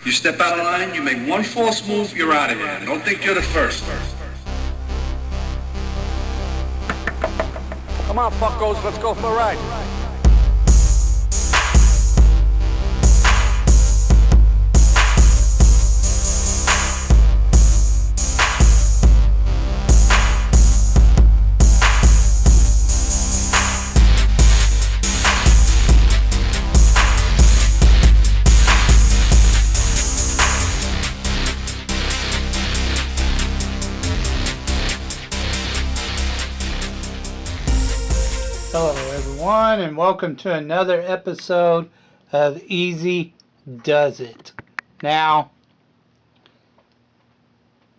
You step out of line, you make one false move, you're out of here. Don't think you're the first. Come on, fuckos, let's go for a ride. Hello everyone, and welcome to another episode of Easy Does It. Now,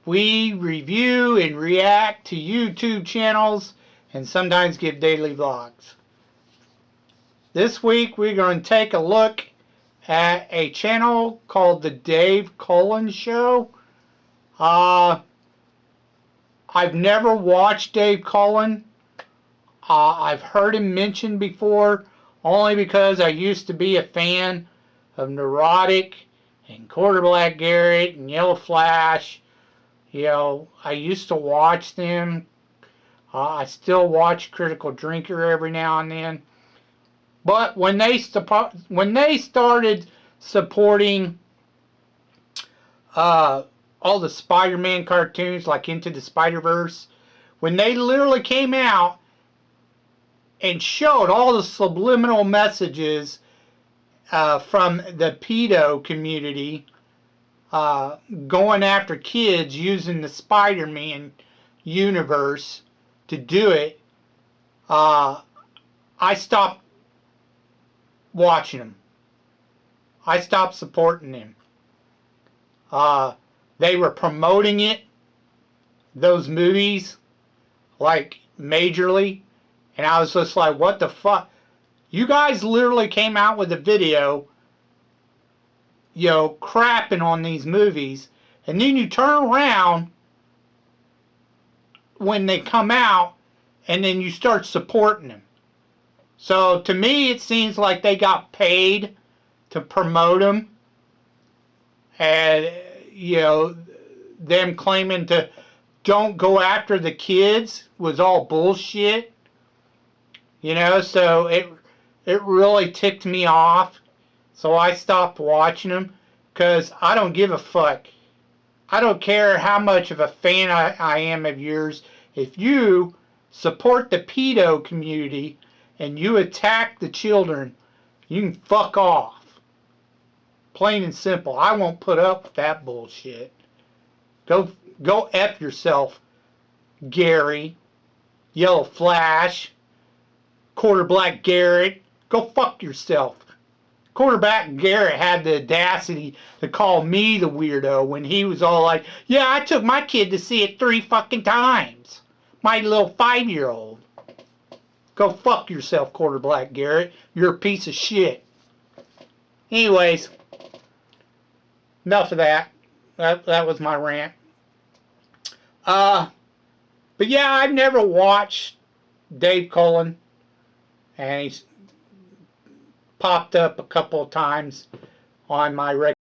we review and react to YouTube channels and sometimes give daily vlogs. This week we're going to take a look at a channel called the Dave Cullen Show. I've never watched Dave Cullen. I've heard him mentioned before, only because I used to be a fan of Neurotic and Quarter Black Garrett and Yellow Flash. You know, I used to watch them. I still watch Critical Drinker every now and then. But when they started supporting all the Spider-Man cartoons, like Into the Spider-Verse, when they literally came out and showed all the subliminal messages from the pedo community going after kids using the Spider-Man universe to do it, I stopped watching them. I stopped supporting them. They were promoting it, those movies, like majorly. And I was just like, what the fuck? You guys literally came out with a video, you know, crapping on these movies. And then you turn around when they come out and then you start supporting them. So to me, it seems like they got paid to promote them. And, you know, them claiming to don't go after the kids was all bullshit. You know, so it really ticked me off. So I stopped watching them because I don't give a fuck. I don't care how much of a fan I am of yours. If you support the pedo community and you attack the children, you can fuck off. Plain and simple. I won't put up with that bullshit. Go F yourself, Gary, Yellow Flash, Quarter Black Garrett. Go fuck yourself. Quarterback Garrett had the audacity to call me the weirdo when he was all like, yeah, I took my kid to see it 3 fucking times. My little 5-year-old. Go fuck yourself, Quarter Black Garrett. You're a piece of shit. Anyways, enough of that. That was my rant. But yeah, I've never watched Dave Cullen. And he's popped up a couple of times on my record.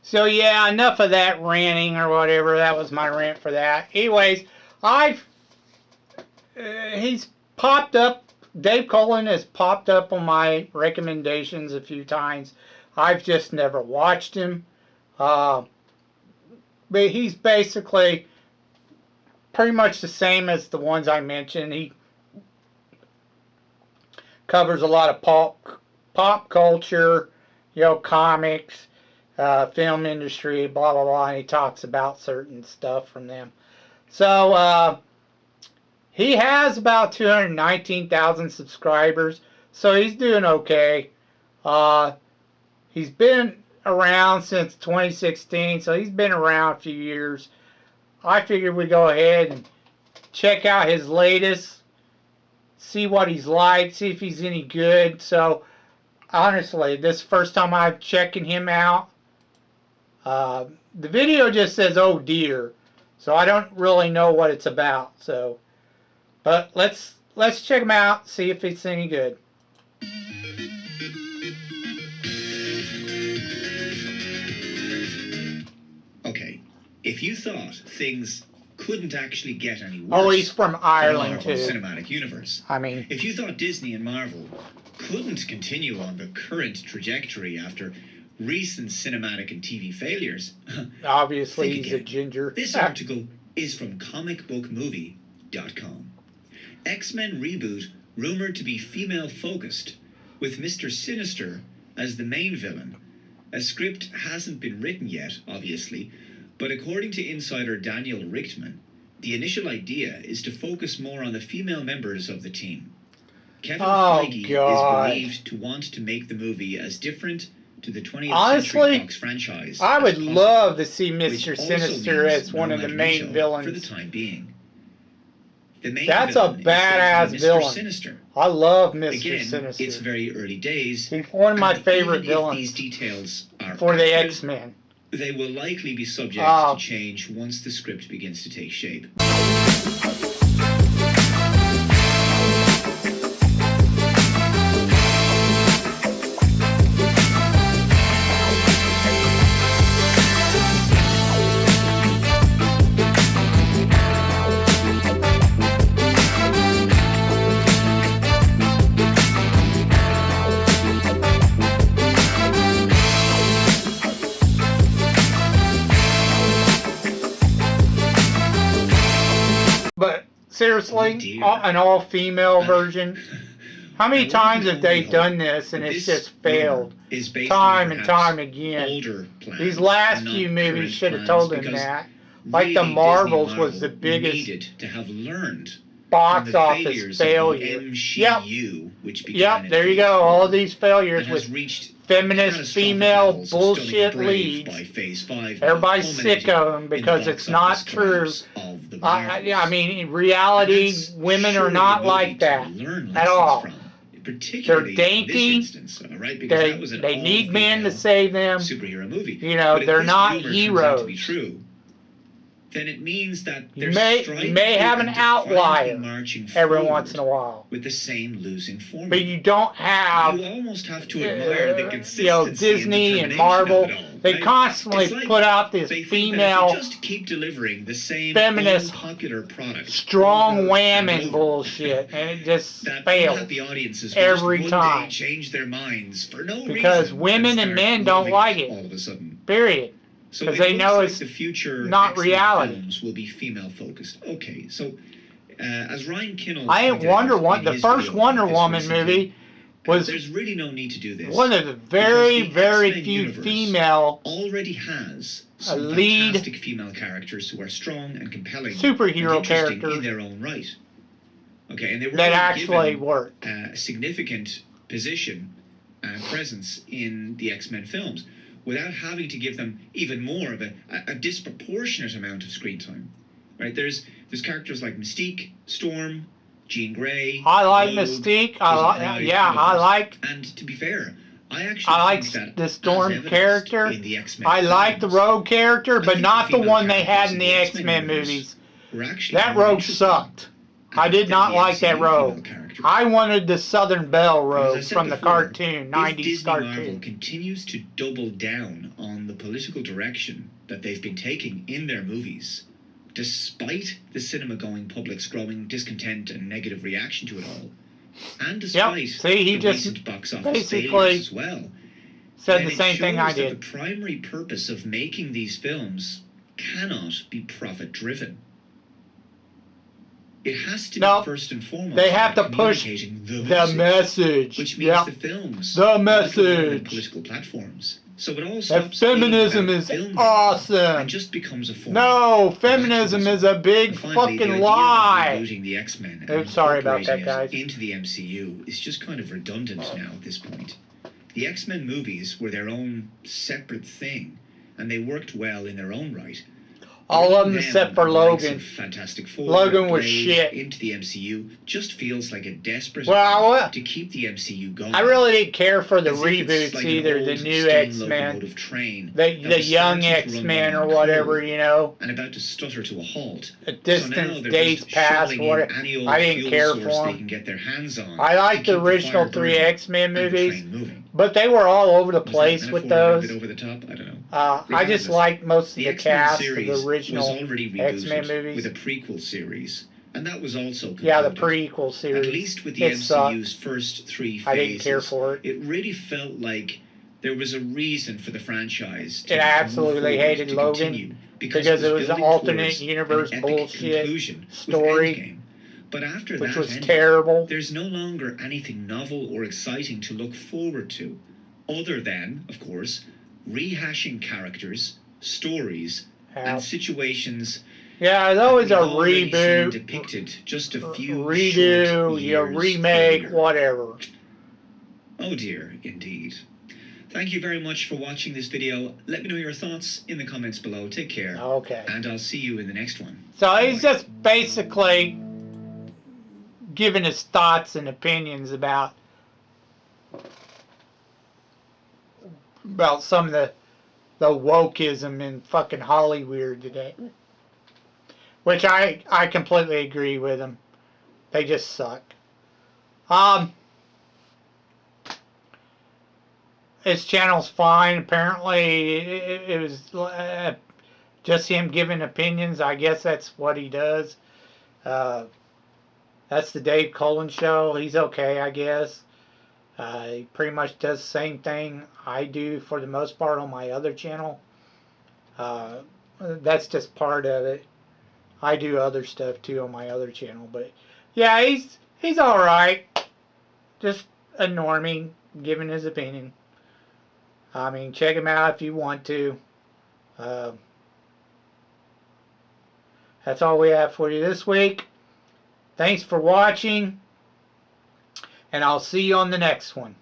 So yeah, enough of that ranting or whatever. That was my rant for that. Anyways, he's popped up. Dave Cullen has popped up on my recommendations a few times. I've just never watched him. But he's basically pretty much the same as the ones I mentioned. He covers a lot of pop culture, you know, comics, film industry, blah, blah, blah, and he talks about certain stuff from them. So, he has about 219,000 subscribers, so he's doing okay. He's been around since 2016, so he's been around a few years. I figured we'd go ahead and check out his latest, see what he's like, see if he's any good. So, honestly, this is the first time I'm checking him out. The video just says, oh dear. So, I don't really know what it's about. So, but let's check him out, see if it's any good. If you thought things couldn't actually get any worse Oh, he's from for Ireland, Marvel's too. cinematic universe, I mean, if you thought Disney and Marvel couldn't continue on the current trajectory after recent cinematic and TV failures, obviously think he's a again. ginger. This article is from comicbookmovie.com. X-Men reboot rumored to be female-focused, with Mr. Sinister as the main villain. A script hasn't been written yet, obviously, but according to insider Daniel Richtman, the initial idea is to focus more on the female members of the team. Kevin Feige is believed to want to make the movie as different to the 20th Century Fox franchise. I would possible, love to see Mr. which Sinister also as means one no of the Magneto main villains. for the time being. The main That's a villain is badass Mr. villain. Sinister. I love Mr. Again, Sinister. it's very early days. He's one of my and favorite even if villains these details are for the accurate, X-Men. they will likely be subject to change once the script begins to take shape. But seriously, Oh, an all-female version. How many Now, times what have they we done this and it's this just failed? rumor is based Time on and perhaps time again. older plans, These last not few movies current should have plans, told him because that. Like the really, Marvels Disney and was the Marvel biggest needed to have learned box from the office failures failure. of the Yep. MCU, which began Yep, in there you Phase go. 4 All these failures and has with reached feminist catastrophic female levels of bullshit stunning brave leads. by Phase 5, Everybody's culminating sick of them in the because box it's not office true. collapse of the Marvels. I mean, in reality, And that's women are surely not a movie like to that learn at lessons all. from, particularly They're in this dainty. instance, right? Because that was an They need men to all-female save them. superhero movie. You know, But if they're this not rumor turns out to be heroes. true, then it means that You they're may have an stridently and outlier defiantly marching every forward once in a while, with the same losing formula. but you don't have You almost have to admire the consistency Disney and and Marvel. determination of it all, They right? constantly It's like put out this they think female that if you just keep delivering the same feminist popular product, strong over and whamming over, bullshit, and it just that fails unhappy audiences will every just one time. day change their minds for no reason Because women and start men don't loving like it. all of a sudden. Period. So 'Cause it they looks know like it's the future not X-Men reality. films will be female focused. Okay, so as Ryan Kinnell I ain't pointed Wonder out Woman. in The his first video Wonder this Woman recently, movie was there's really no need to do this. one of the because very, the very X-Men few universe female already has some lead fantastic female characters who are strong and compelling superhero and interesting characters in their own right. Okay, and they were that already actually given work. a significant position and presence in the X-Men films without having to give them even more of a disproportionate amount of screen time. Right? There's characters like Mystique, Storm, Jean Grey. I like Rogue, Mystique. Pride, I like. And to be fair, I actually I like think that the as Storm evidenced character. in the X-Men I like the films, Rogue character, I but think not the female one they had characters in the X-Men universe movies. were actually That more Rogue interesting sucked. I did than not the like that MCU Rogue. female characters. I wanted the Southern Belle But as I Rogue said from the before, cartoon, if 90s Disney Marvel cartoon. continues to double down on the political direction that they've been taking in their movies, despite the cinema-going public's growing discontent and negative reaction to it all, and despite See, he the just recent box office basically failures as well, Said then the it same thing I shows that did. the primary purpose of making these films cannot be profit-driven. It has to No, be first and foremost they have about to push communicating the message. which means Yep. the films The must go on message. political platforms. So it all That stops being feminism about is filming awesome. and just becomes a form No, of feminism activism. is a big And finally, the fucking idea lie. of rebooting the X-Men and Oops, sorry about incorporating that, guys. it into the MCU is just kind of redundant now at this point. The X-Men movies were their own separate thing, and they worked well in their own right. All of them Bringing except for the likes Logan. of Fantastic Four, Logan was Blade shit. into the MCU just feels like a desperate Well, attempt to keep the MCU going. I really didn't care for the As if it's reboots like an either, the old new steam X-Men, locomotive train the that was young starting to run X-Men low or on whatever, coal you know. and about to stutter to a halt. A So now distance, they're days just past, shoveling in whatever. any old I didn't fuel care source for they them. can get their hands on I like to the keep original fire three burning X-Men and the movies, train moving. but they were all over the Was that place with metaphor a those. bit over the top? I don't know. I just like most of the the X-Men cast of series the was original already X-Men rebooted movies. with a prequel series, and that was also concluded. Yeah, the prequel series. At least with the It MCU's sucked. first 3 phases, I didn't care for it. it really felt like there was a reason for the franchise to And I move absolutely forward, hated to Logan continue, because it it was an building alternate towards universe an epic bullshit conclusion story, with Endgame. But after which that was ending, terrible. there's no longer anything novel or exciting to look forward to, other than, of course, rehashing characters, stories, and situations. Yeah, it's always a we've already seen reboot, depicted just a few redo, short years remake, earlier. whatever. Oh dear, indeed. Thank you very much for watching this video. Let me know your thoughts in the comments below. Take care. Okay. And I'll see you in the next one. So he's just basically giving his thoughts and opinions about some of the wokeism in fucking Hollywood today. Which I completely agree with him. They just suck. His channel's fine. Apparently, it was just him giving opinions. I guess that's what he does. That's the Dave Cullen show. He's okay, I guess. He pretty much does the same thing I do for the most part on my other channel. That's just part of it. I do other stuff too on my other channel, but yeah, he's all right. Just a normie giving his opinion. I mean, check him out if you want to. That's all we have for you this week. Thanks for watching, and I'll see you on the next one.